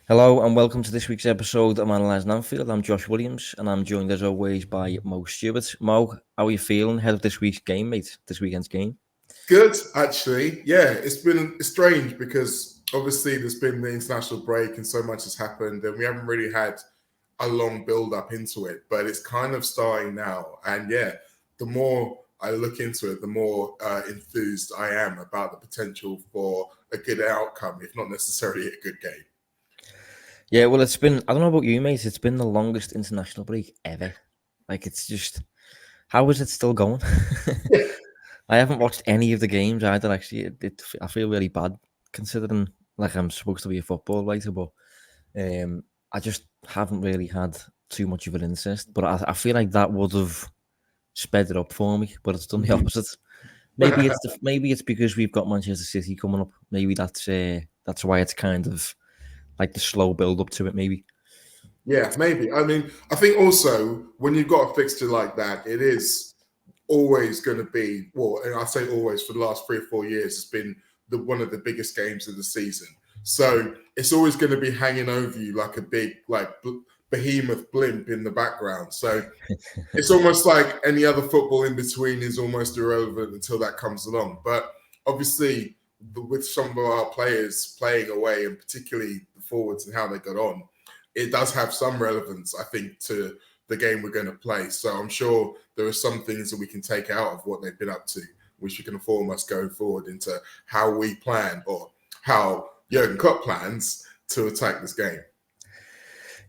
Hello and welcome to this week's episode of Analysing Anfield. I'm Josh Williams and I'm joined as always by Mo Stewart. Mo, how are you feeling ahead of this week's game, mate? This weekend's game? Good, actually. Yeah, it's been strange because obviously there's been the international break and so much has happened and we haven't really had a long build up into it, but it's kind of starting now. And yeah, the more I look into it, the more enthused I am about the potential for a good outcome, if not necessarily a good game. Yeah, well, it's been, I don't know about you, mate, it's been the longest international break ever. Like, it's just, how is it still going? I haven't watched any of the games either, actually. I feel really bad considering, like, I'm supposed to be a football writer, but I just haven't really had too much of an interest. But I feel like that would have sped it up for me, but it's done the opposite. Maybe it's because we've got Manchester City coming up. Maybe that's why it's kind of like the slow build up to it. Maybe. Yeah, maybe. I mean, I think also when you've got a fixture like that, it is always going to be, well, and I say always for the last 3 or 4 years, it's been one of the biggest games of the season. So it's always going to be hanging over you like a big, behemoth blimp in the background. So it's almost like any other football in between is almost irrelevant until that comes along. But obviously, with some of our players playing away, and particularly the forwards and how they got on, it does have some relevance, I think, to the game we're going to play. So I'm sure there are some things that we can take out of what they've been up to, which can inform us going forward into how we plan or how Jurgen Klopp plans to attack this game.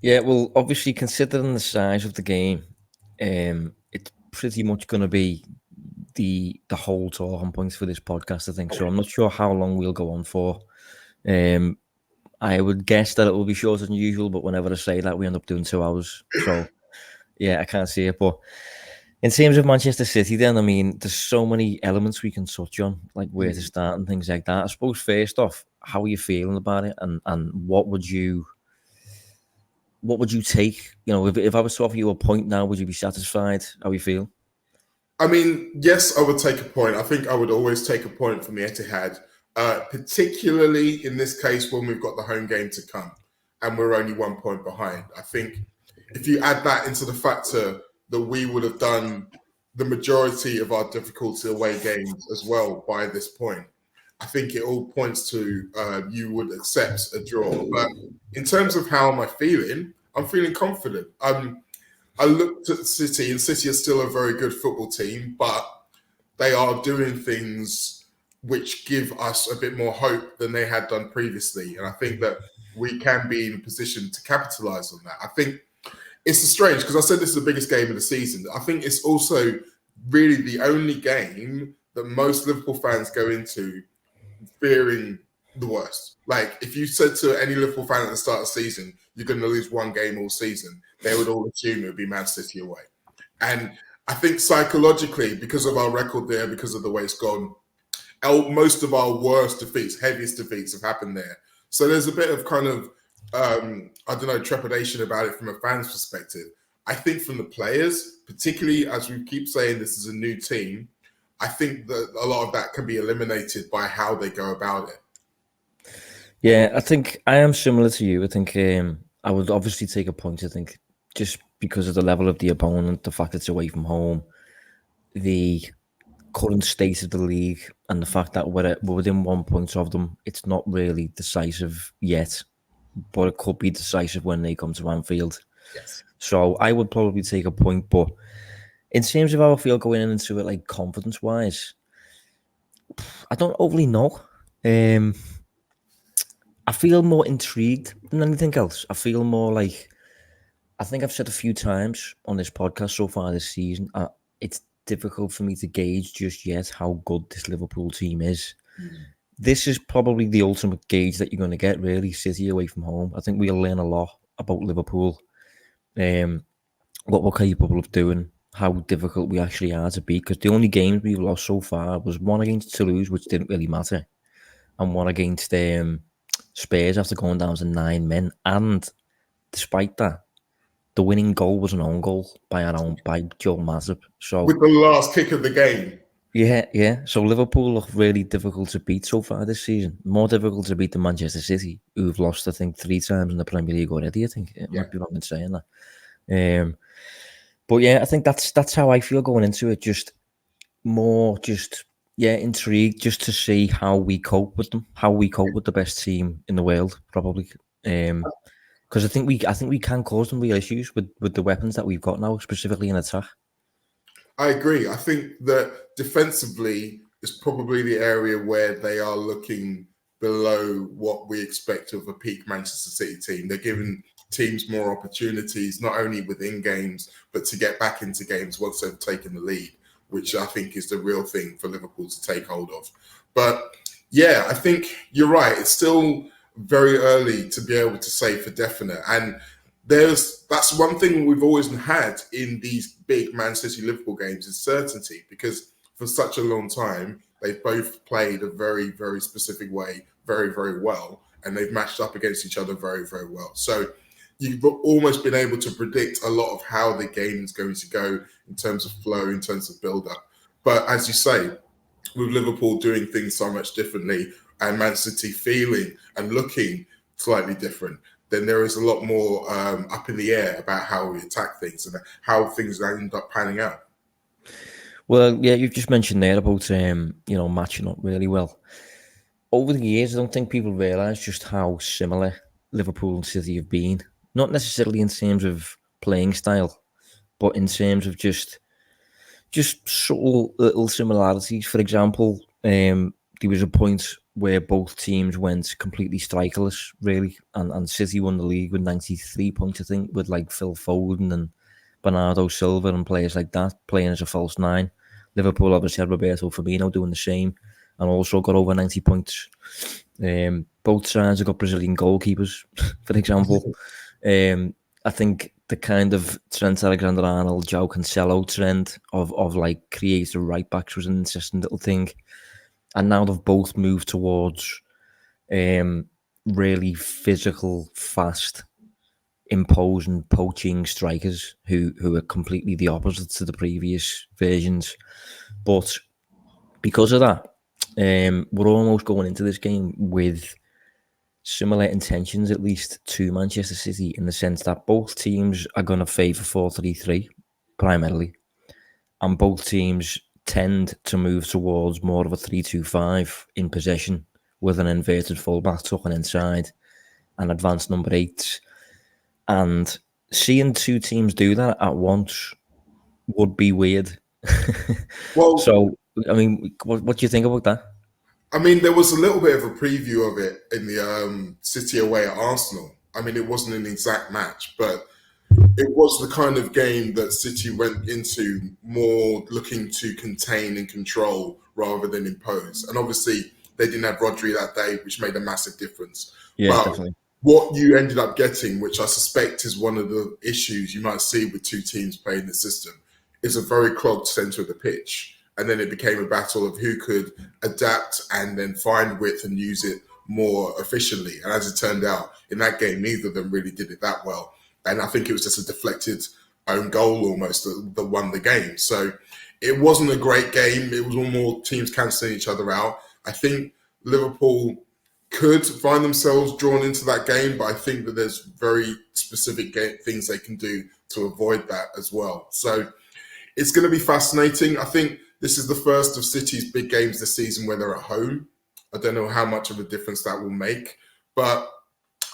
Yeah, well, obviously, considering the size of the game, it's pretty much going to be the whole talking points for this podcast, I think. So I'm not sure how long we'll go on for. I would guess that it will be shorter than usual, but whenever I say that, we end up doing 2 hours. So, yeah, I can't see it. But in terms of Manchester City, then, I mean, there's so many elements we can touch on, like where to start and things like that. I suppose, first off, how are you feeling about it? And what would you take? You know, if I was to offer you a point now, would you be satisfied? How you feel? I mean, yes, I would take a point. I think I would always take a point from the Etihad, particularly in this case when we've got the home game to come and we're only 1 point behind. I think if you add that into the factor that we would have done the majority of our difficulty away games as well by this point, I think it all points to you would accept a draw. But in terms of how am I feeling, I'm feeling confident. I looked at City, and City are still a very good football team, but they are doing things which give us a bit more hope than they had done previously. And I think that we can be in a position to capitalize on that. I think it's strange because I said this is the biggest game of the season. I think it's also really the only game that most Liverpool fans go into fearing the worst. Like, if you said to any Liverpool fan at the start of the season, you're going to lose one game all season, they would all assume it would be Man City away. And I think psychologically, because of our record there, because of the way it's gone, most of our worst defeats, heaviest defeats have happened there. So there's a bit of kind of, trepidation about it from a fan's perspective. I think from the players, particularly as we keep saying this is a new team, I think that a lot of that can be eliminated by how they go about it. Yeah, I think I am similar to you. I think I would obviously take a point, I think, just because of the level of the opponent, the fact it's away from home, the current state of the league, and the fact that we're within 1 point of them. It's not really decisive yet, but it could be decisive when they come to Anfield. Yes. So I would probably take a point, but in terms of how I feel going into it, like confidence-wise, I don't overly know. I feel more intrigued than anything else. I feel more like, I think I've said a few times on this podcast so far this season, it's difficult for me to gauge just yet how good this Liverpool team is. This is probably the ultimate gauge that you're going to get, really, City away from home. I think we'll learn a lot about Liverpool, what we're capable of doing, how difficult we actually are to beat, because the only games we've lost so far was one against Toulouse, which didn't really matter, and one against Spurs after going down to 9 men. And despite that, the winning goal was an own goal by Joel Matip. So with the last kick of the game. Yeah. So Liverpool look really difficult to beat so far this season. More difficult to beat than Manchester City, who've lost, I think, 3 times in the Premier League already. I think it Yeah. might be wrong in saying that. But yeah, I think that's how I feel going into it. Just more, intrigued just to see how we cope with them, how we cope with the best team in the world, probably. Because I think we can cause them real issues with the weapons that we've got now, specifically in attack. I agree. I think that defensively is probably the area where they are looking below what we expect of a peak Manchester City team. They're giving teams more opportunities, not only within games, but to get back into games once they've taken the lead, which I think is the real thing for Liverpool to take hold of. But yeah, I think you're right. It's still very early to be able to say for definite. And that's one thing we've always had in these big Man City Liverpool games is certainty, because for such a long time they've both played a very, very specific way, very, very well, and they've matched up against each other very, very well. So you've almost been able to predict a lot of how the game is going to go in terms of flow, in terms of build up. But as you say, with Liverpool doing things so much differently and Man City feeling and looking slightly different, then there is a lot more up in the air about how we attack things and how things end up panning out. Well, yeah, you've just mentioned there about matching up really well. Over the years, I don't think people realise just how similar Liverpool and City have been. Not necessarily in terms of playing style, but in terms of just subtle little similarities. For example, there was a point where both teams went completely strikerless, really, and City won the league with 93 points, I think, with like Phil Foden and Bernardo Silva and players like that playing as a false nine. Liverpool obviously had Roberto Firmino doing the same and also got over 90 points. Both sides have got Brazilian goalkeepers, for example. I think the kind of Trent Alexander-Arnold, João Cancelo trend of like creative right backs was an interesting little thing, and now they've both moved towards really physical, fast, imposing, poaching strikers who are completely the opposite to the previous versions. But because of that, we're almost going into this game with similar intentions, at least, to Manchester City, in the sense that both teams are going to favour 4-3-3 primarily, and both teams tend to move towards more of a 3-2-5 in possession, with an inverted fullback tucking inside and advanced number 8s. And seeing two teams do that at once would be weird. Well, So, I mean, what do you think about that? I mean, there was a little bit of a preview of it in the City away at Arsenal. I mean, it wasn't an exact match, but it was the kind of game that City went into more looking to contain and control rather than impose. And obviously, they didn't have Rodri that day, which made a massive difference. Yeah, But definitely. what you ended up getting, which I suspect is one of the issues you might see with two teams playing the system, is a very clogged centre of the pitch. And then it became a battle of who could adapt and then find width and use it more efficiently. And as it turned out, in that game, neither of them really did it that well. And I think it was just a deflected own goal almost that won the game. So it wasn't a great game. It was all more teams cancelling each other out. I think Liverpool could find themselves drawn into that game, but I think that there's very specific things they can do to avoid that as well. So it's going to be fascinating. I think this is the first of City's big games this season where they're at home. I don't know how much of a difference that will make, but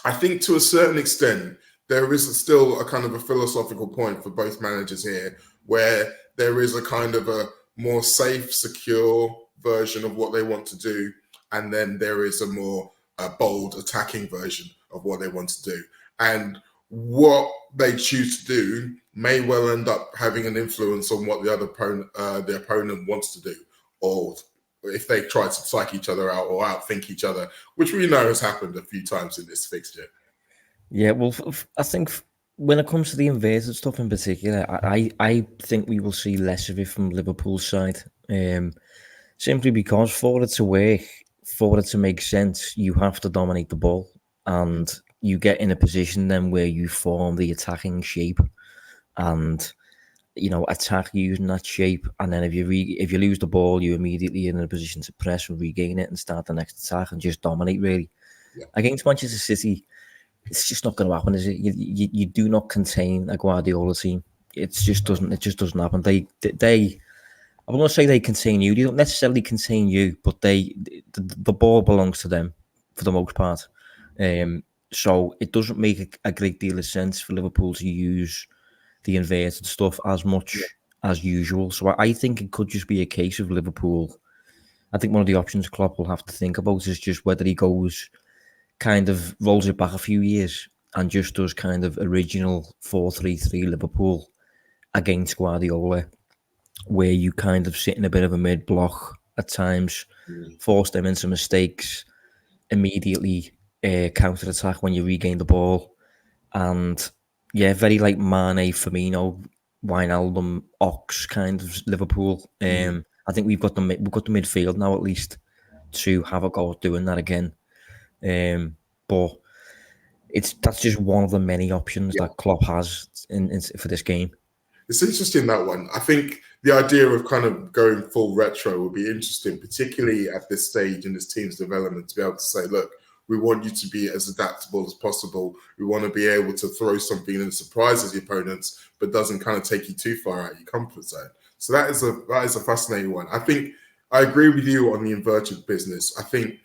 I think to a certain extent, there is still a kind of a philosophical point for both managers here, where there is a kind of a more safe, secure version of what they want to do, and then there is a more bold, attacking version of what they want to do. And what they choose to do may well end up having an influence on what the opponent wants to do, or if they try to psych each other out or outthink each other, which we know has happened a few times in this fixture. Yeah, well, I think when it comes to the inverted stuff in particular, I think we will see less of it from Liverpool's side. Simply because for it to work, for it to make sense, you have to dominate the ball, and you get in a position then where you form the attacking shape, and attack using that shape, and then if you lose the ball, you're immediately in a position to press and regain it and start the next attack and just dominate. Really, Yeah. against Manchester City, it's just not going to happen, is it? You do not contain a Guardiola team. It just doesn't happen. I won't say they contain you. They don't necessarily contain you, but the ball belongs to them for the most part. So it doesn't make a great deal of sense for Liverpool to use the inverted stuff as much as usual. So I think it could just be a case of Liverpool. I think one of the options Klopp will have to think about is just whether he goes kind of rolls it back a few years and just does kind of original 4-3-3 Liverpool against Guardiola, where you kind of sit in a bit of a mid block at times, force them into mistakes, immediately counter attack when you regain the ball, and very like Mane, Firmino, Wijnaldum, Ox kind of Liverpool. I think we've got the midfield now at least to have a go at doing that again. But that's just one of the many options that Klopp has for this game. It's interesting, that one. I think the idea of kind of going full retro would be interesting, particularly at this stage in this team's development, to be able to say, look, we want you to be as adaptable as possible. We want to be able to throw something that surprises the opponents, but doesn't kind of take you too far out of your comfort zone. So that is a fascinating one. I think I agree with you on the inverted business. I think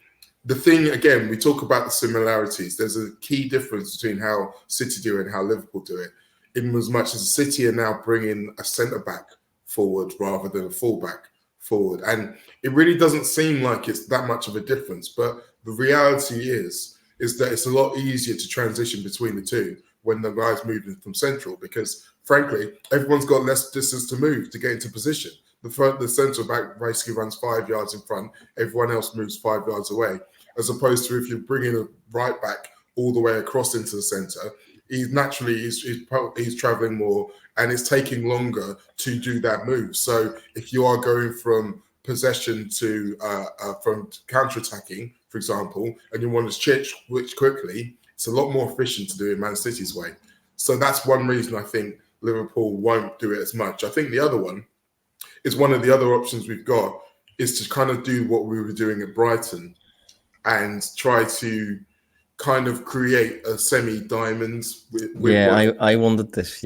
the thing, again, we talk about the similarities. There's a key difference between how City do it and how Liverpool do it. In as much as City are now bringing a centre-back forward rather than a full-back forward. And it really doesn't seem like it's that much of a difference. But the reality is that it's a lot easier to transition between the two when the guy's moving from central, because, frankly, everyone's got less distance to move to get into position. The centre-back basically runs 5 yards in front. Everyone else moves 5 yards away, as opposed to if you're bringing a right-back all the way across into the centre, he's traveling more and it's taking longer to do that move. So if you are going from possession to from counter-attacking, for example, and you want to switch quickly, it's a lot more efficient to do it Man City's way. So that's one reason I think Liverpool won't do it as much. I think the other one is one of the other options we've got is to kind of do what we were doing at Brighton and try to kind of create a semi-diamond. I wondered this,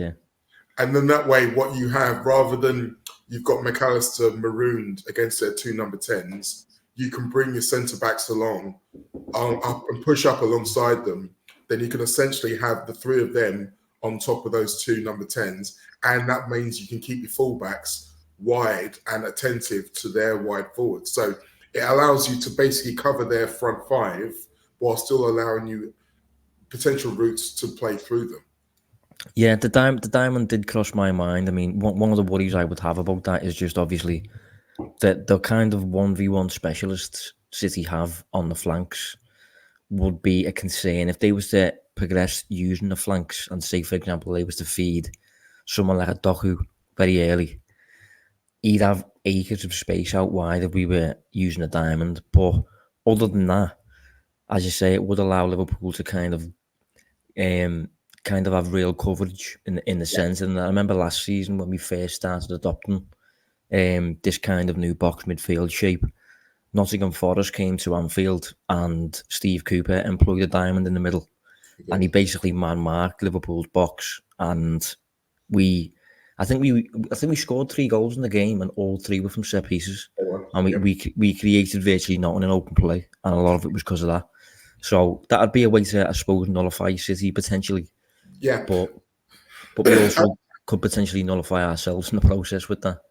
And then that way, what you have, rather than you've got McAllister marooned against their 2 number 10s, you can bring your centre-backs along up and push up alongside them. Then you can essentially have the 3 of them on top of those 2 number 10s. And that means you can keep your fullbacks wide and attentive to their wide forwards. So it allows you to basically cover their front 5 while still allowing you potential routes to play through them. Yeah, the diamond did cross my mind. I mean, one of the worries I would have about that is just obviously that the kind of 1v1 specialists City have on the flanks would be a concern. If they was to progress using the flanks and say, for example, they was to feed someone like a Doku very early, he'd have acres of space out wide if we were using a diamond. But other than that, as you say, it would allow Liverpool to kind of have real coverage in the sense. And I remember last season when we first started adopting this kind of new box midfield shape, Nottingham Forest came to Anfield and Steve Cooper employed a diamond in the middle, and he basically man-marked Liverpool's box. And I think we scored 3 goals in the game, and all 3 were from set pieces. And we created virtually nothing in open play, and a lot of it was because of that. So that'd be a way to, I suppose, nullify City potentially. Yeah, but we also could potentially nullify ourselves in the process with that.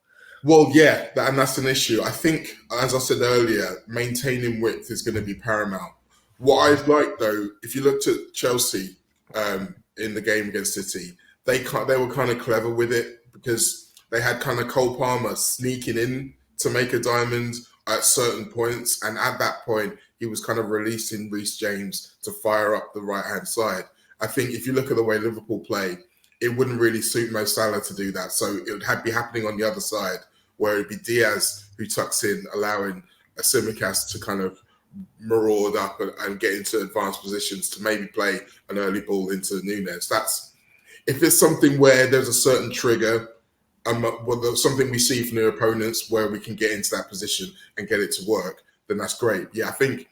Well, yeah, and that's an issue. I think, as I said earlier, maintaining width is going to be paramount. What I'd like, though, if you looked at Chelsea in the game against City, they were kind of clever with it because they had kind of Cole Palmer sneaking in to make a diamond at certain points, and at that point, he was kind of releasing Reece James to fire up the right-hand side. I think if you look at the way Liverpool play, it wouldn't really suit Mo Salah to do that. So it would be happening on the other side, where it'd be Diaz who tucks in, allowing a Tsimikas to kind of maraud up and get into advanced positions to maybe play an early ball into Nunes. If it's something where there's a certain trigger, something we see from the opponents where we can get into that position and get it to work, then that's great. Yeah, I think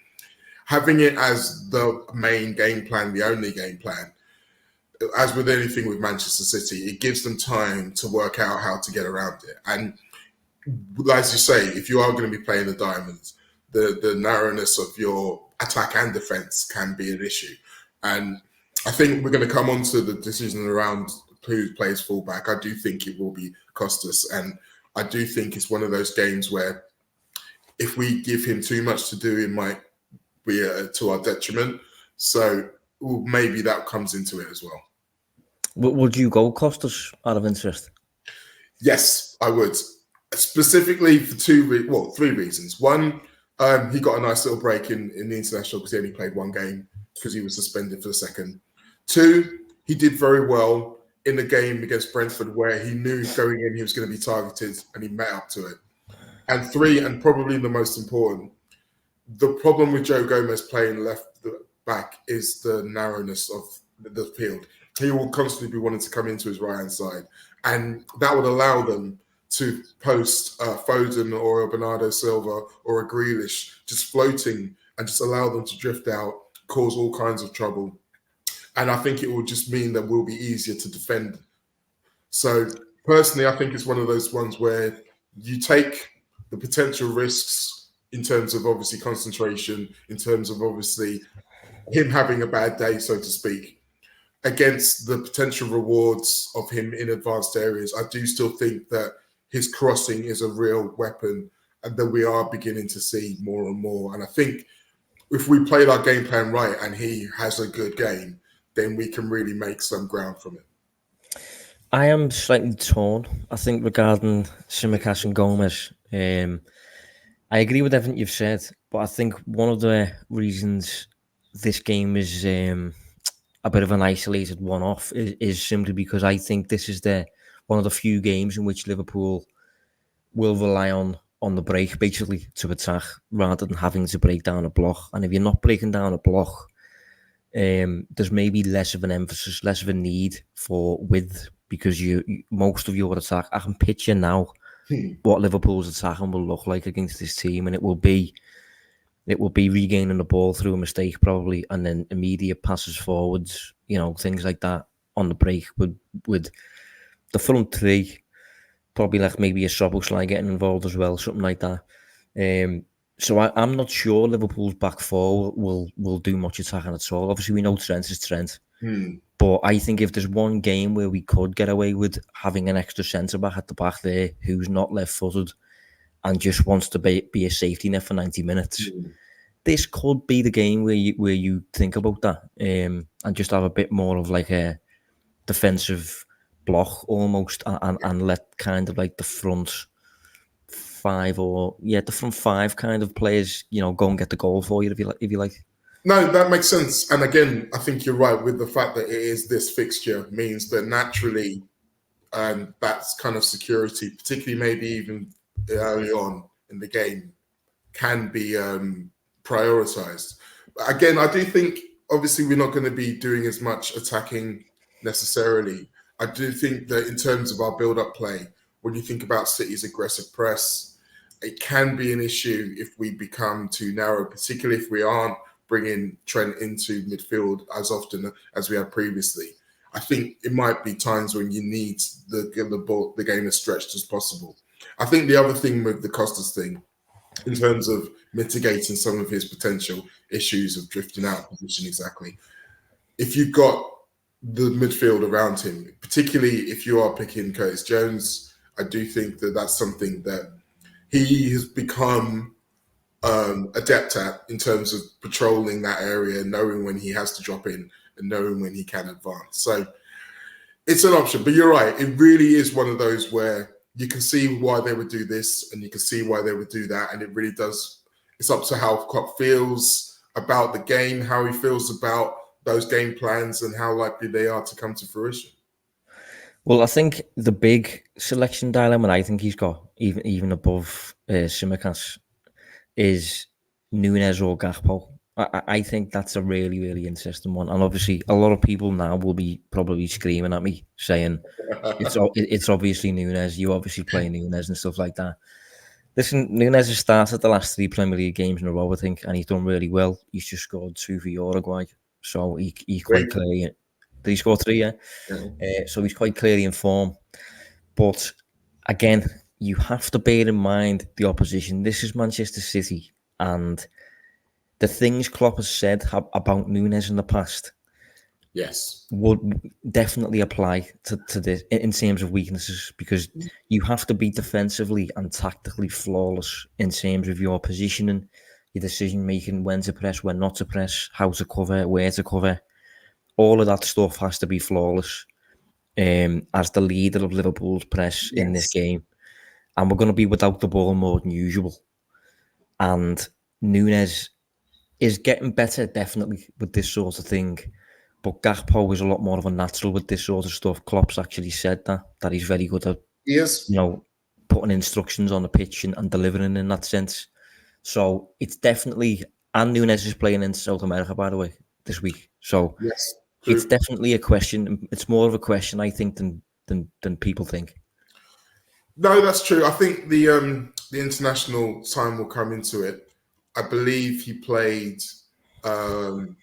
having it as the main game plan, the only game plan, as with anything with Manchester City, it gives them time to work out how to get around it. And as you say, if you are going to be playing the Diamonds, the narrowness of your attack and defence can be an issue. And I think we're going to come on to the decision around who plays fullback. I do think it will be Costas. And I do think it's one of those games where if we give him too much to do, it might be to our detriment. So maybe that comes into it as well. Would you go Costas out of interest? Yes, I would. Specifically for three reasons. One, he got a nice little break in the international because he only played one game because he was suspended for the second. Two, he did very well in the game against Brentford where he knew going in he was going to be targeted and he met up to it. And three, and probably the most important, the problem with Joe Gomez playing left back is the narrowness of the field. He will constantly be wanting to come into his right-hand side. And that would allow them to post Foden or a Bernardo Silva or a Grealish just floating and just allow them to drift out, cause all kinds of trouble. And I think it will just mean that we'll be easier to defend. So personally, I think it's one of those ones where you take the potential risks in terms of obviously concentration, in terms of obviously him having a bad day, so to speak, against the potential rewards of him in advanced areas. I do still think that his crossing is a real weapon and that we are beginning to see more and more. And I think if we played our game plan right and he has a good game, then we can really make some ground from it. I am slightly torn, I think, regarding Tsimikas and Gomez. I agree with everything you've said, but I think one of the reasons this game is a bit of an isolated one-off is simply because I think this is one of the few games in which Liverpool will rely on the break, basically, to attack, rather than having to break down a block. And if you're not breaking down a block, there's maybe less of an emphasis, less of a need for width, because most of your attack, I can picture now what Liverpool's attacking will look like against this team, and it will be regaining the ball through a mistake probably, and then immediate passes forwards, things like that on the break with the front three, probably like maybe a Szoboszlai getting involved as well, something like that. So I'm not sure Liverpool's back four will do much attacking at all. Obviously, we know Trent is Trent. But I think if there's one game where we could get away with having an extra centre-back at the back there who's not left-footed and just wants to be a safety net for 90 minutes, this could be the game where you think about that and just have a bit more of like a defensive block almost and let kind of like the front five kind of players, go and get the goal for you if you like. No, that makes sense. And again, I think you're right with the fact that it is this fixture means that naturally that's kind of security, particularly maybe even early on in the game, can be prioritized. Again, I do think obviously we're not going to be doing as much attacking necessarily. I do think that in terms of our build-up play, when you think about City's aggressive press, it can be an issue if we become too narrow, particularly if we aren't bringing Trent into midfield as often as we have previously. I think it might be times when you need the game as stretched as possible. I think the other thing with the Costas thing, in terms of mitigating some of his potential issues of drifting out of position exactly, if you've got the midfield around him, particularly if you are picking Curtis Jones, I do think that that's something that he has become adept at in terms of patrolling that area, knowing when he has to drop in and knowing when he can advance. So it's an option, but you're right. It really is one of those where you can see why they would do this and you can see why they would do that. And it really does. It's up to how Klopp feels about the game, how he feels about those game plans and how likely they are to come to fruition. Well, I think the big selection dilemma I think he's got, even above Tsimikas, is Núñez or Gakpo. I think that's a really, really interesting one. And obviously, a lot of people now will be probably screaming at me saying, it's obviously Nunes. You obviously play Nunes and stuff like that. Listen, Nunes has started the last 3 Premier League games in a row, I think, and he's done really well. He's just scored 2 for Uruguay. So he's quite Great. clearly... Did he score 3, yeah? So he's quite clearly in form. But again, you have to bear in mind the opposition. This is Manchester City, and the things Klopp has said about Nunes in the past Yes. would definitely apply to this in terms of weaknesses, because you have to be defensively and tactically flawless in terms of your positioning, your decision making, when to press, when not to press, how to cover, where to cover. All of that stuff has to be flawless as the leader of Liverpool's press in this game. And we're going to be without the ball more than usual. And Nunes is getting better, definitely, with this sort of thing. But Gakpo is a lot more of a natural with this sort of stuff. Klopp's actually said that he's very good at, Yes. putting instructions on the pitch and delivering in that sense. So it's definitely... And Nunes is playing in South America, by the way, this week. So Yes. it's True. definitely a question. It's more of a question, I think, than people think. No, that's true. I think the international time will come into it. I believe he played 80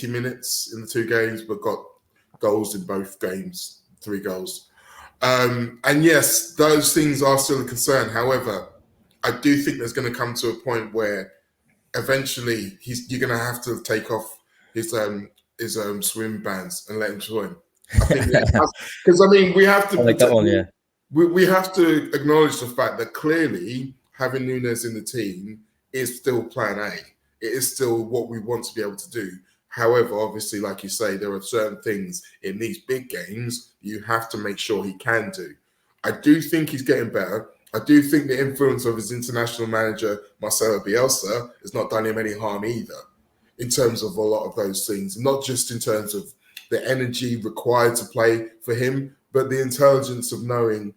minutes in the 2 games, but got goals in both games, 3 goals. And yes, those things are still a concern. However, I do think there's going to come to a point where eventually you're going to have to take off his swim bands and let him swim. I think because we have to I like that one, yeah. We have to acknowledge the fact that clearly having Nunes in the team is still plan A. It is still what we want to be able to do. However, obviously, like you say, there are certain things in these big games you have to make sure he can do. I do think he's getting better. I do think the influence of his international manager, Marcelo Bielsa, has not done him any harm either in terms of a lot of those things, not just in terms of the energy required to play for him, but the intelligence of knowing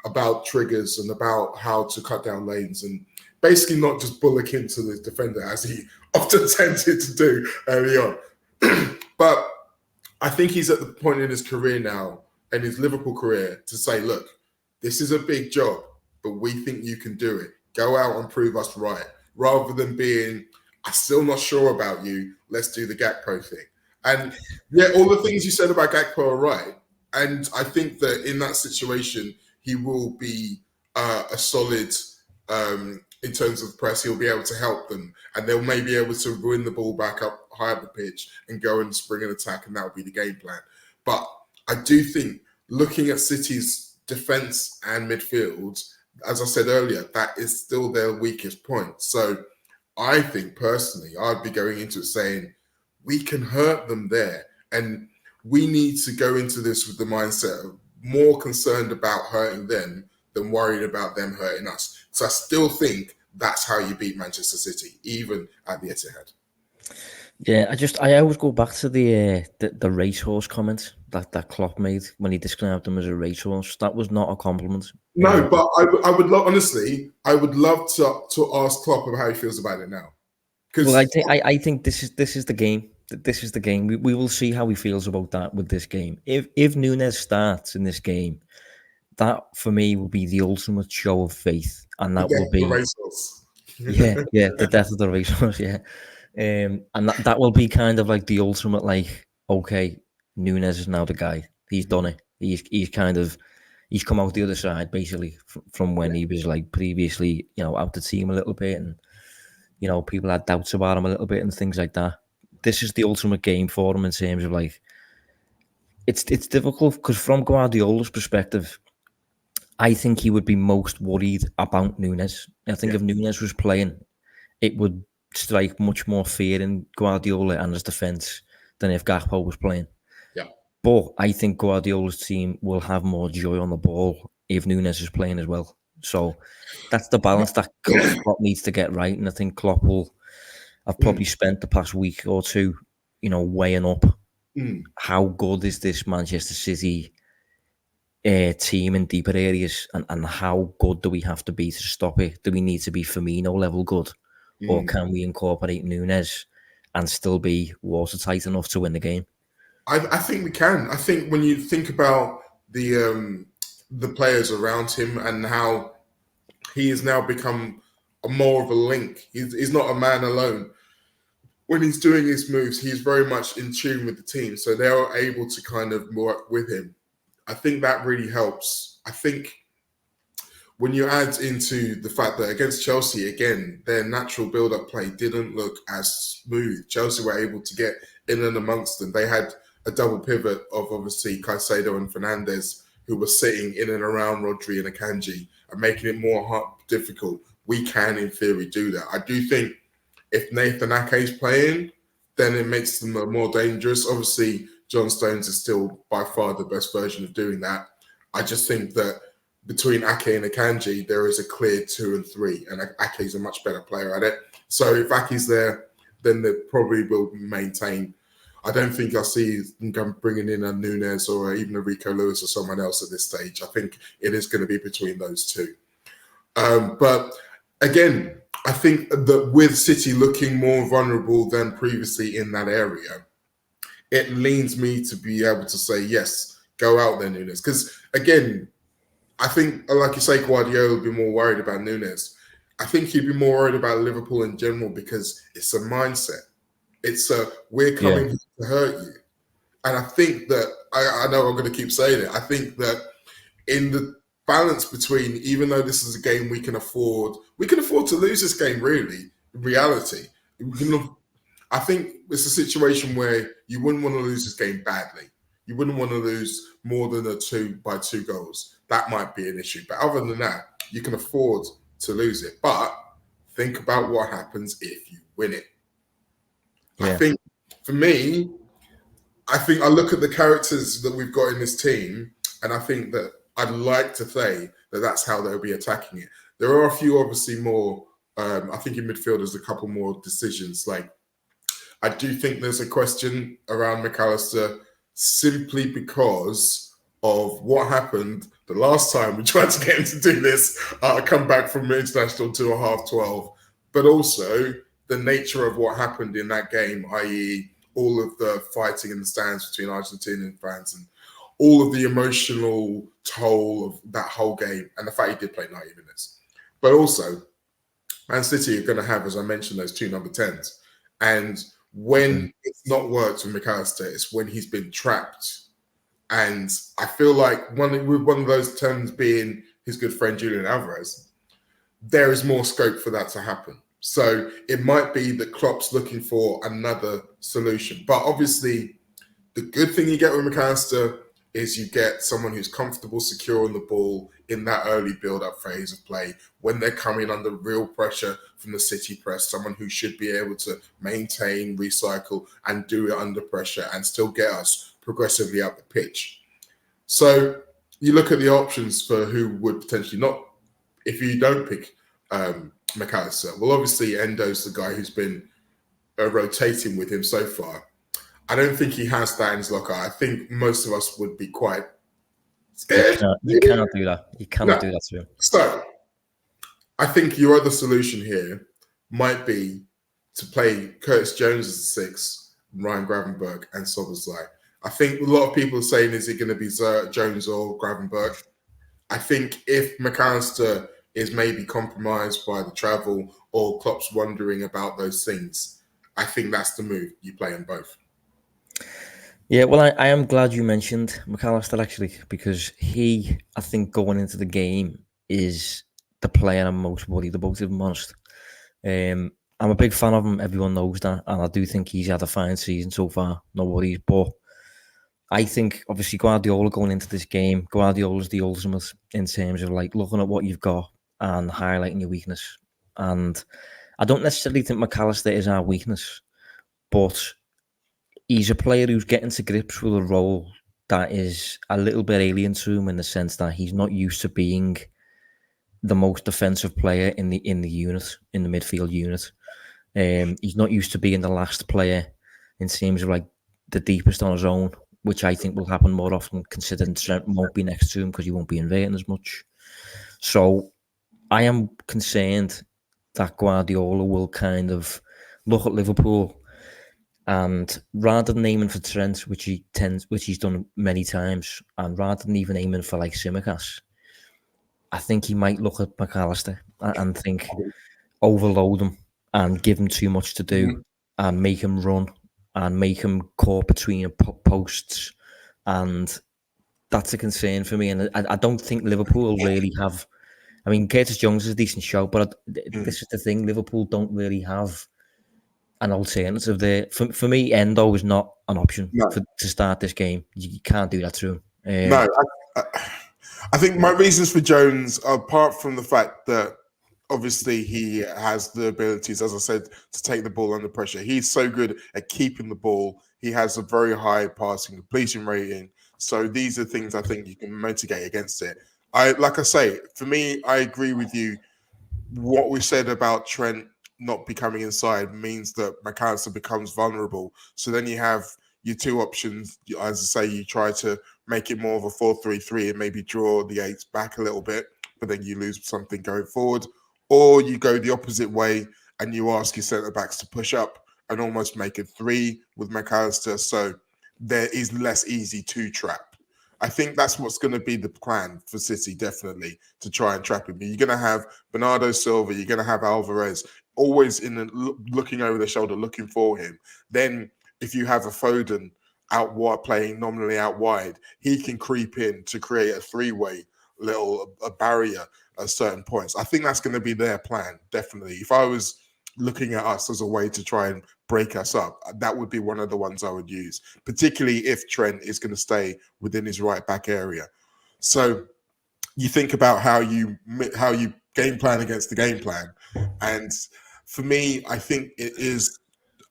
about triggers and about how to cut down lanes and basically not just bullock into the defender as he often tended to do early on. But I think he's at the point in his career now, and his Liverpool career, to say, look, this is a big job, but we think you can do it. Go out and prove us right, rather than being, I'm still not sure about you, let's do the Gakpo thing. And yeah, all the things you said about Gakpo are right. And I think that in that situation, he will be a solid, in terms of press, he'll be able to help them. And they'll maybe be able to win the ball back up high up the pitch and go and spring an attack, and that will be the game plan. But I do think, looking at City's defence and midfield, as I said earlier, that is still their weakest point. So I think personally, I'd be going into it saying, we can hurt them there. And we need to go into this with the mindset of more concerned about hurting them than worried about them hurting us. So I still think that's how you beat Manchester City, even at the Etihad. Yeah, I always go back to the racehorse comment that Klopp made when he described them as a racehorse. That was not a compliment. No, but I would love, honestly, I would love to ask Klopp about how he feels about it now. Well, I think this is the game. This is the game. We will see how he feels about that with this game. If Nunes starts in this game, that for me will be the ultimate show of faith, and that will be the death of the racehorse. Yeah, and that will be kind of like the ultimate, like, okay, Nunes is now the guy. He's done it. He's come out the other side basically from when he was like previously, out the team a little bit, and people had doubts about him a little bit and things like that. This is the ultimate game for him in terms of, like, it's difficult because from Guardiola's perspective, I think he would be most worried about Nunes. I think if Nunes was playing, it would strike much more fear in Guardiola and his defence than if Gakpo was playing. Yeah. But I think Guardiola's team will have more joy on the ball if Nunes is playing as well. So that's the balance that Klopp needs to get right. And I think Klopp will have probably spent the past week or two, weighing up how good is this Manchester City team in deeper areas, and how good do we have to be to stop it? Do we need to be Firmino level good? or can we incorporate Nunes and still be watertight enough to win the game? I think we can. I think when you think about the players around him and how he has now become more of a link. He's not a man alone. When he's doing his moves, he's very much in tune with the team. So they are able to kind of work with him. I think that really helps. I think when you add into the fact that against Chelsea, again, their natural build-up play didn't look as smooth. Chelsea were able to get in and amongst them. They had a double pivot of obviously Caicedo and Fernandes, who were sitting in and around Rodri and Akanji and making it more difficult. We can, in theory, do that. I do think if Nathan Ake is playing, then it makes them more dangerous. Obviously, John Stones is still by far the best version of doing that. I just think that between Ake and Akanji, there is a clear 2 and 3, and Ake is a much better player at it. So if Ake's there, then they probably will maintain. I don't think I see them bringing in a Nunes or even a Rico Lewis or someone else at this stage. I think it is going to be between those two. But again, I think that with City looking more vulnerable than previously in that area, it leans me to be able to say, yes, go out there, Nunes. Because again, I think, like you say, Guardiola would be more worried about Nunes. I think he'd be more worried about Liverpool in general because it's a mindset. It's we're coming here to hurt you. And I think that, I know I'm going to keep saying it, I think that in the balance between, even though this is a game we can afford to lose this game, really, in reality. I think it's a situation where you wouldn't want to lose this game badly. You wouldn't want to lose more than 2 goals. That might be an issue. But other than that, you can afford to lose it. But think about what happens if you win it. Yeah. I think, for me, I look at the characters that we've got in this team, and I think that I'd like to say that that's how they'll be attacking it. There are a few, obviously, more, I think in midfield there's a couple more decisions. Like, I do think there's a question around McAllister simply because of what happened the last time we tried to get him to do this, come back from international to a half-12, but also the nature of what happened in that game, i.e. all of the fighting in the stands between Argentinian fans and all of the emotional toll of that whole game, and the fact he did play 90 minutes. But also, Man City are going to have, as I mentioned, those 2 number 10s. And when it's not worked with McAllister, it's when he's been trapped. And I feel like with one of those terms being his good friend Julian Alvarez, there is more scope for that to happen. So it might be that Klopp's looking for another solution. But obviously, the good thing you get with McAllister is you get someone who's comfortable, secure on the ball in that early build-up phase of play when they're coming under real pressure from the City press, someone who should be able to maintain, recycle, and do it under pressure and still get us progressively up the pitch. So you look at the options for who would potentially not, if you don't pick McAllister. Well, obviously, Endo's the guy who's been rotating with him so far. I don't think he has that in his locker. I think most of us would be quite scared. You cannot do that. You cannot do that to him. So I think your other solution here might be to play Curtis Jones as the 6, Ryan Gravenberch, and Szoboszlai. I think a lot of people are saying, is it going to be Jones or Gravenberch? I think if McAllister is maybe compromised by the travel or Klopp's wondering about those things, I think that's the move. You play them both. Yeah, well, I am glad you mentioned McAllister, actually, because he, I think, going into the game is the player I'm most worried about, if I'm honest. I'm a big fan of him, everyone knows that, and I do think he's had a fine season so far, no worries, but I think, obviously, Guardiola going into this game, Guardiola's the ultimate in terms of, like, looking at what you've got and highlighting your weakness. And I don't necessarily think McAllister is our weakness, but he's a player who's getting to grips with a role that is a little bit alien to him in the sense that he's not used to being the most defensive player in the unit, in the midfield unit. He's not used to being the last player in terms of like the deepest on his own, which I think will happen more often considering Trent won't be next to him because he won't be inverting as much. So I am concerned that Guardiola will kind of look at Liverpool and rather than aiming for Trent, which he's done many times, and rather than even aiming for like Tsimikas, I think he might look at McAllister and think overload him and give him too much to do and make him run and make him caught between posts. And that's a concern for me. And I don't think Liverpool really have. I mean, Curtis Jones is a decent shout, but this is the thing: Liverpool don't really have an alternative there. For me, Endo is not an option to start this game. You can't do that to him. No, I think my reasons for Jones, apart from the fact that obviously he has the abilities, as I said, to take the ball under pressure. He's so good at keeping the ball. He has a very high passing completion rating. So these are things I think you can mitigate against it. Like I say, for me, I agree with you. What we said about Trent not becoming inside means that McAllister becomes vulnerable. So then you have your two options. As I say, you try to make it more of a 4-3-3 and maybe draw the eights back a little bit, but then you lose something going forward. Or you go the opposite way and you ask your centre backs to push up and almost make it three with McAllister. So there is less easy to trap. I think that's what's going to be the plan for City, definitely, to try and trap him. You're going to have Bernardo Silva, you're going to have Alvarez, always looking over the shoulder, looking for him. Then if you have a Foden out wide, playing nominally out wide, he can creep in to create a three-way little a barrier at certain points. I think that's going to be their plan, definitely. If I was looking at us as a way to try and break us up, that would be one of the ones I would use, particularly if Trent is going to stay within his right back area. So you think about how you game plan against the game plan. And for me, I think it is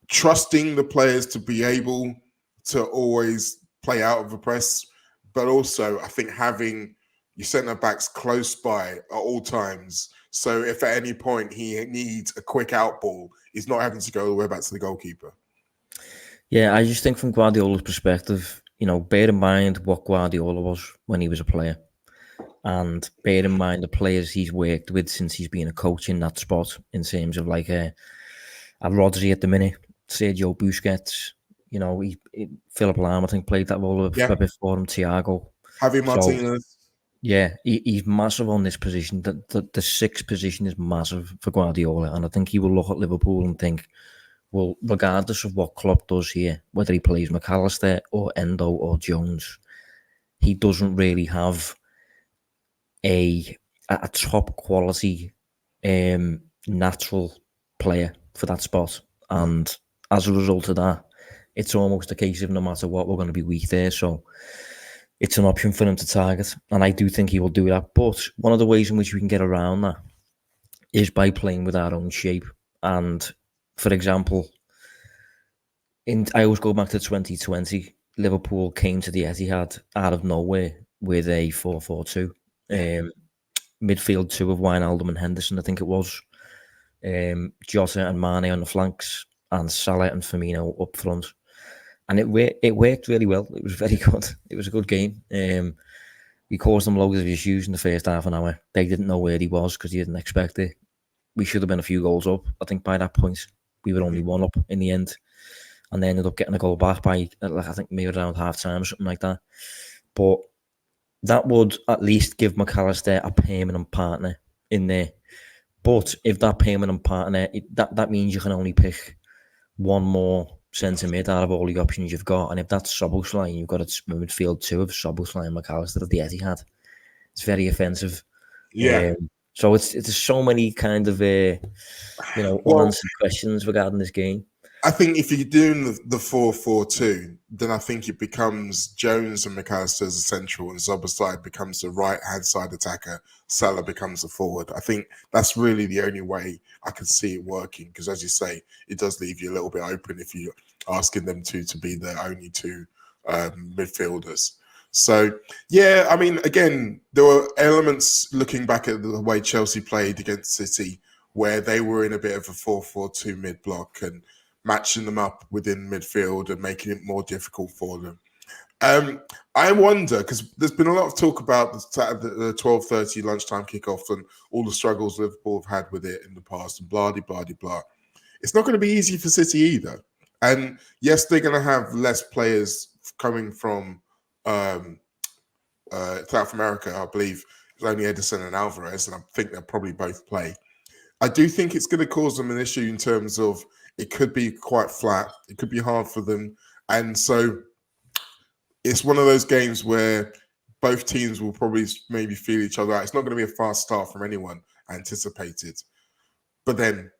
trusting the players to be able to always play out of the press, but also I think having your centre backs close by at all times. So if at any point he needs a quick out ball, he's not having to go all the way back to the goalkeeper. Yeah, I just think from Guardiola's perspective, bear in mind what Guardiola was when he was a player. And bear in mind the players he's worked with since he's been a coach in that spot, in terms of like a Rodri at the minute, Sergio Busquets, Philip Lahm, I think, played that role a bit for him, Thiago. Javi Martinez. So, yeah, he's massive on this position. The sixth position is massive for Guardiola, and I think he will look at Liverpool and think, well, regardless of what Klopp does here, whether he plays McAllister or Endo or Jones, he doesn't really have a top quality natural player for that spot. And as a result of that, it's almost a case of no matter what, we're going to be weak there. So it's an option for him to target. And I do think he will do that. But one of the ways in which we can get around that is by playing with our own shape. And for example, I always go back to 2020. Liverpool came to the Etihad out of nowhere with a 4-4-2. Midfield two of Wijnaldum and Henderson, I think it was. Jota and Mane on the flanks, and Salah and Firmino up front. And it worked really well. It was very good. It was a good game. We caused them loads of issues in the first half an hour. They didn't know where he was because he didn't expect it. We should have been a few goals up. I think by that point, we were only one up in the end. And they ended up getting a goal back by, I think, maybe around half time or something like that. But that would at least give McAllister a permanent partner in there. But if that permanent partner, that means you can only pick one more centre mid out of all the options you've got. And if that's Szoboszlai, you've got a midfield two of Szoboszlai and McAllister at the Etihad. It's very offensive. Yeah. So it's so many kind of unanswered questions regarding this game. I think if you're doing the 4-4-2, then I think it becomes Jones and McAllister as a central, and Szoboszlai becomes the right-hand side attacker. Salah becomes the forward. I think that's really the only way I can see it working, because, as you say, it does leave you a little bit open if you're asking them to be the only two midfielders. So, yeah, I mean, again, there were elements looking back at the way Chelsea played against City where they were in a bit of a 4-4-2 mid-block and matching them up within midfield and making it more difficult for them. I wonder, because there's been a lot of talk about the 12:30 lunchtime kickoff and all the struggles Liverpool have had with it in the past, and blah, blah, blah, blah. It's not going to be easy for City either. And yes, they're going to have less players coming from South America, I believe. It's only Edison and Alvarez, and I think they'll probably both play. I do think it's going to cause them an issue in terms of it could be quite flat. It could be hard for them. And so it's one of those games where both teams will probably maybe feel each other out. It's not going to be a fast start from anyone anticipated. But then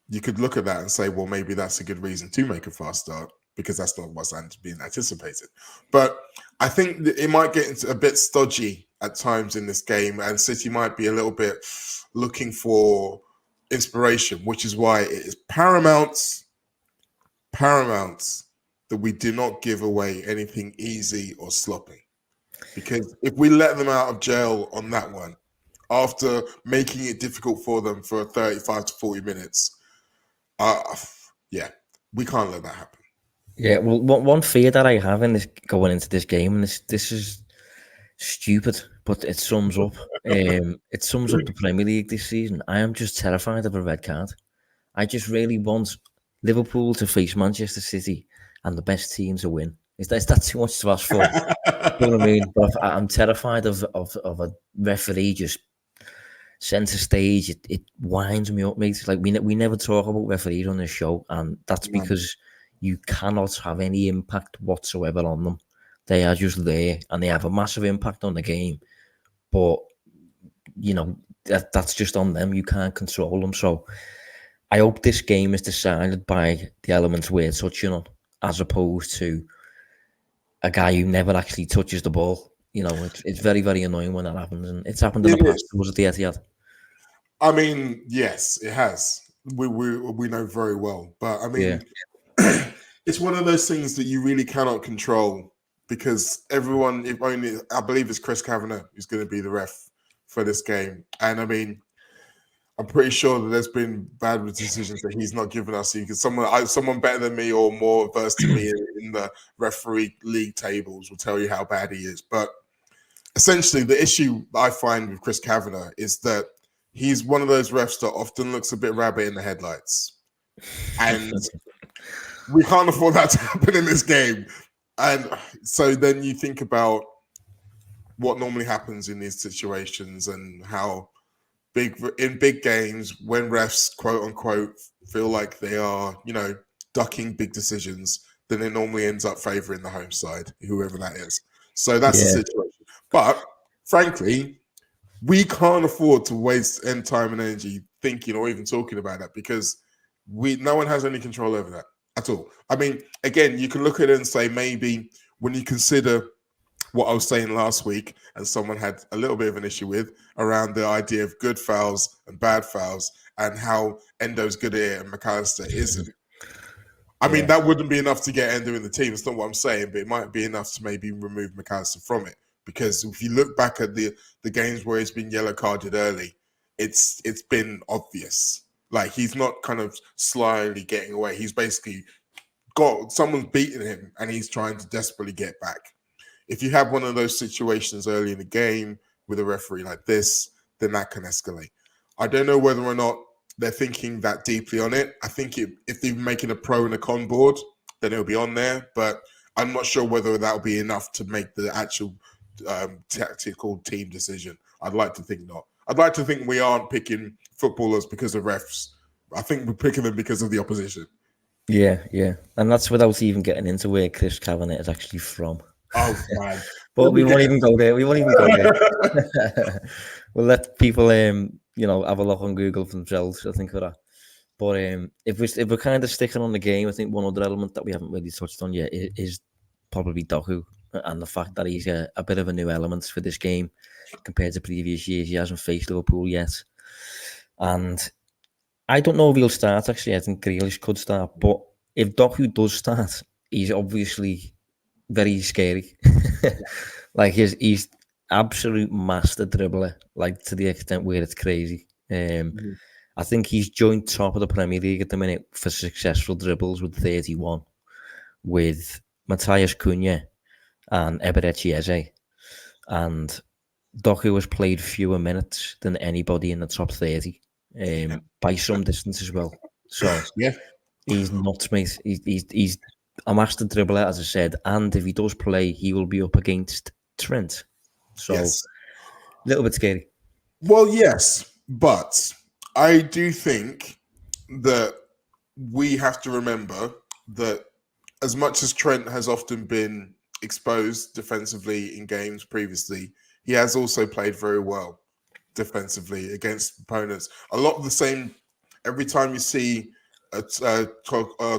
you could look at that and say, well, maybe that's a good reason to make a fast start because that's not what's being anticipated. But I think that it might get into a bit stodgy at times in this game, and City might be a little bit looking for inspiration, which is why it is paramount that we do not give away anything easy or sloppy. Because if we let them out of jail on that one, after making it difficult for them for 35 to 40 minutes, yeah, we can't let that happen. Yeah, well, one fear that I have in this going into this game, and this is stupid, but it sums up the Premier League this season. I am just terrified of a red card. I just really want Liverpool to face Manchester City and the best team to win. Is that too much to ask for? You know what I mean? But I'm terrified of a referee just centre stage. It winds me up, mate. Like we never talk about referees on this show, and that's because you cannot have any impact whatsoever on them. They are just there, and they have a massive impact on the game. But that's just on them. You can't control them. So I hope this game is decided by the elements we're touching on, as opposed to a guy who never actually touches the ball. It's very, very annoying when that happens, and it's happened in the past. Was it the Etihad? I mean, yes, it has. We know very well, but I mean, it's one of those things that you really cannot control because everyone, I believe it's Chris Kavanagh who's going to be the ref for this game, and I mean, I'm pretty sure that there's been bad decisions that he's not given us. Because someone better than me or more versed than me in the referee league tables will tell you how bad he is. But essentially, the issue I find with Chris Kavanagh is that he's one of those refs that often looks a bit rabbit in the headlights. And we can't afford that to happen in this game. And so then you think about what normally happens in these situations and how in big games when refs, quote unquote, feel like they are, ducking big decisions, then it normally ends up favouring the home side, whoever that is. So that's the situation. But frankly, we can't afford to waste any time and energy thinking or even talking about that because no one has any control over that at all. I mean, again, you can look at it and say maybe when you consider what I was saying last week and someone had a little bit of an issue with around the idea of good fouls and bad fouls and how Endo's good at it and McAllister isn't. I mean, that wouldn't be enough to get Endo in the team. It's not what I'm saying, but it might be enough to maybe remove McAllister from it. Because if you look back at the games where he's been yellow carded early, it's been obvious. Like he's not kind of slyly getting away. He's basically someone's beating him and he's trying to desperately get back. If you have one of those situations early in the game with a referee like this, then that can escalate. I don't know whether or not they're thinking that deeply on it. I think if they're making a pro and a con board, then it'll be on there. But I'm not sure whether that'll be enough to make the actual tactical team decision. I'd like to think not. I'd like to think we aren't picking footballers because of refs. I think we're picking them because of the opposition. Yeah. And that's without even getting into where Chris Kavanagh is actually from. Oh, man. But we won't even go there. We'll let people, have a look on Google for themselves, I think, for that. But if we're kind of sticking on the game, I think one other element that we haven't really touched on yet is probably Doku and the fact that he's a bit of a new element for this game compared to previous years. He hasn't faced Liverpool yet. And I don't know if he'll start, actually. I think Grealish could start. But if Doku does start, he's obviously very scary. Like he's absolute master dribbler, like to the extent where it's crazy. I think he's joint top of the Premier League at the minute for successful dribbles with 31, with Matthias Cunha and Eberechi Eze. And Doku has played fewer minutes than anybody in the top 30 by some distance as well. So Yeah. he's nuts, mate. He's a master dribbler, as I said. And if he does play, he will be up against Trent. So Yes. a little bit scary. Well, yes, but I do think that we have to remember that as much as Trent has often been exposed defensively in games previously, he has also played very well defensively against opponents. A lot of the same, every time you see a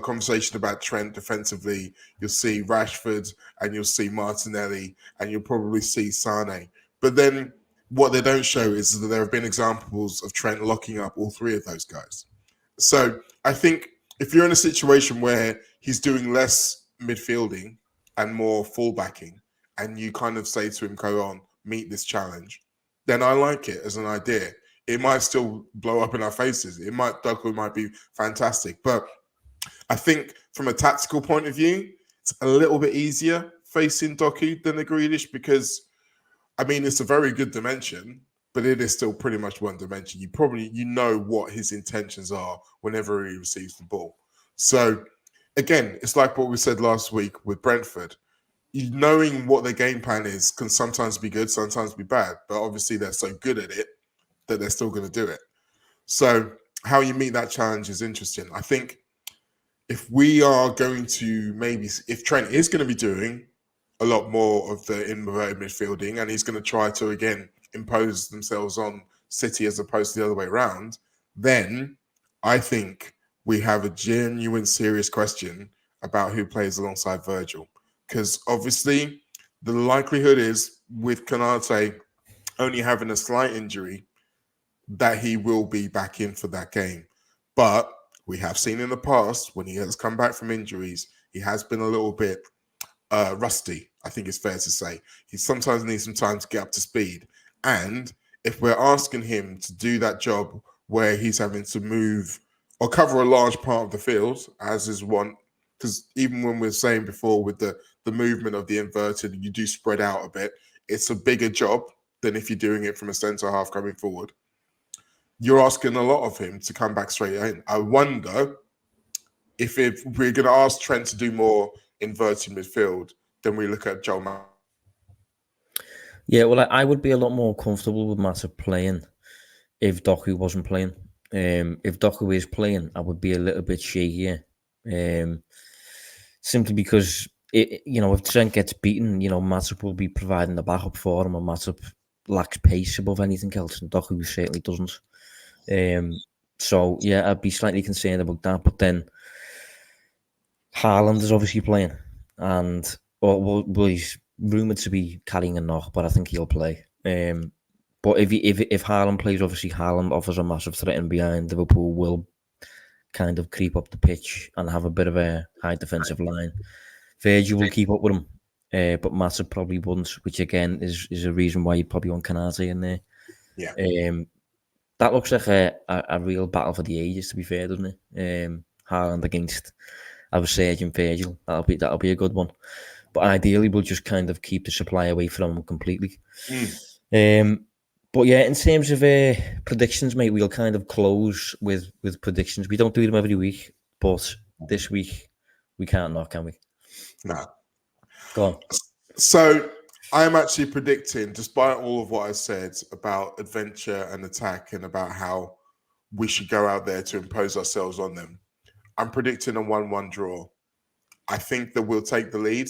conversation about Trent defensively, you'll see Rashford and you'll see Martinelli and you'll probably see Sane. But then what they don't show is that there have been examples of Trent locking up all three of those guys. So I think if you're in a situation where he's doing less midfielding and more fullbacking, and you kind of say to him, go on, meet this challenge, then I like it as an idea. It might still blow up in our faces. Doku might be fantastic. But I think from a tactical point of view, it's a little bit easier facing Doku than a Grealish because, I mean, it's a very good dimension, but it is still pretty much one dimension. You know what his intentions are whenever he receives the ball. So again, it's like what we said last week with Brentford. Knowing what their game plan is can sometimes be good, sometimes be bad, but obviously they're so good at it that they're still going to do it. So how you meet that challenge is interesting. I think if we are going to if Trent is going to be doing a lot more of the inverted midfielding and he's going to try to, again, impose themselves on City as opposed to the other way around, then I think we have a genuine, serious question about who plays alongside Virgil. Because obviously the likelihood is with Konate only having a slight injury that he will be back in for that game. But we have seen in the past when he has come back from injuries, he has been a little bit rusty, I think it's fair to say. He sometimes needs some time to get up to speed. And if we're asking him to do that job where he's having to move or cover a large part of the field, as is one, because even when we were saying before with the movement of the inverted, you do spread out a bit. It's a bigger job than if you're doing it from a centre half coming forward. You're asking a lot of him to come back straight in. I wonder if we're going to ask Trent to do more inverted midfield, then we look at Joel Matip. Yeah, well, I would be a lot more comfortable with Matip playing if Doku wasn't playing. If Doku is playing, I would be a little bit shakier. Simply because, if Trent gets beaten, Matip will be providing the backup for him, and Matip lacks pace above anything else, and Doku certainly doesn't. So, yeah, I'd be slightly concerned about that. But then Haaland is obviously playing, and he's rumoured to be carrying a knock, but I think he'll play. But if Haaland plays, obviously Haaland offers a massive threat in behind. Liverpool will kind of creep up the pitch and have a bit of a high defensive line. Virgil will keep up with him, but Matip probably wouldn't, which again is a reason why you probably want Konate in there. Yeah. That looks like a real battle for the ages, to be fair, doesn't it? Haaland against a resurgent Virgil. That'll be a good one. But ideally, we'll just kind of keep the supply away from him completely. But yeah, in terms of predictions, mate, we'll kind of close with predictions. We don't do them every week, but this week we can't not, can we? No. Go on. So I'm actually predicting, despite all of what I said about adventure and attack and about how we should go out there to impose ourselves on them, I'm predicting a 1-1 draw. I think that we'll take the lead,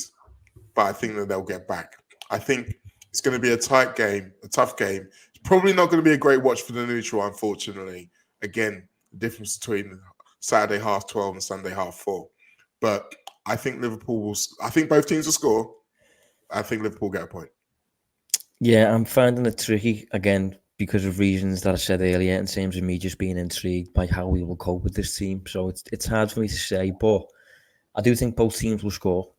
but I think that they'll get back. I think it's going to be a tight game, a tough game. It's probably not going to be a great watch for the neutral, unfortunately. Again, the difference between Saturday 12:30 and Sunday 4:30. But I think I think both teams will score. I think Liverpool get a point. Yeah, I'm finding it tricky, again, because of reasons that I said earlier, in terms of me just being intrigued by how we will cope with this team. So it's hard for me to say, but I do think both teams will score.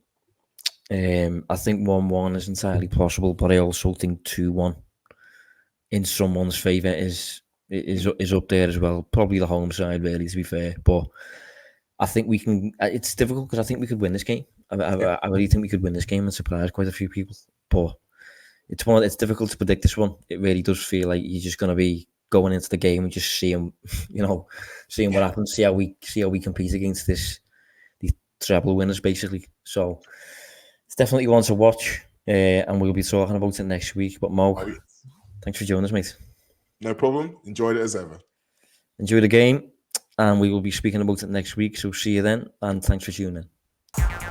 I think 1-1 is entirely possible, but I also think 2-1 in someone's favour is up there as well. Probably the home side, really, to be fair. But I think we can. It's difficult because I think we could win this game. I really think we could win this game and surprise quite a few people. But it's difficult to predict this one. It really does feel like you're just going to be going into the game and just seeing, seeing what happens, see how we compete against these treble winners basically. So it's definitely one to watch, and we'll be talking about it next week. But Mo, thanks for joining us, mate. No problem. Enjoyed it as ever. Enjoy the game, and we will be speaking about it next week. So see you then, and thanks for tuning in.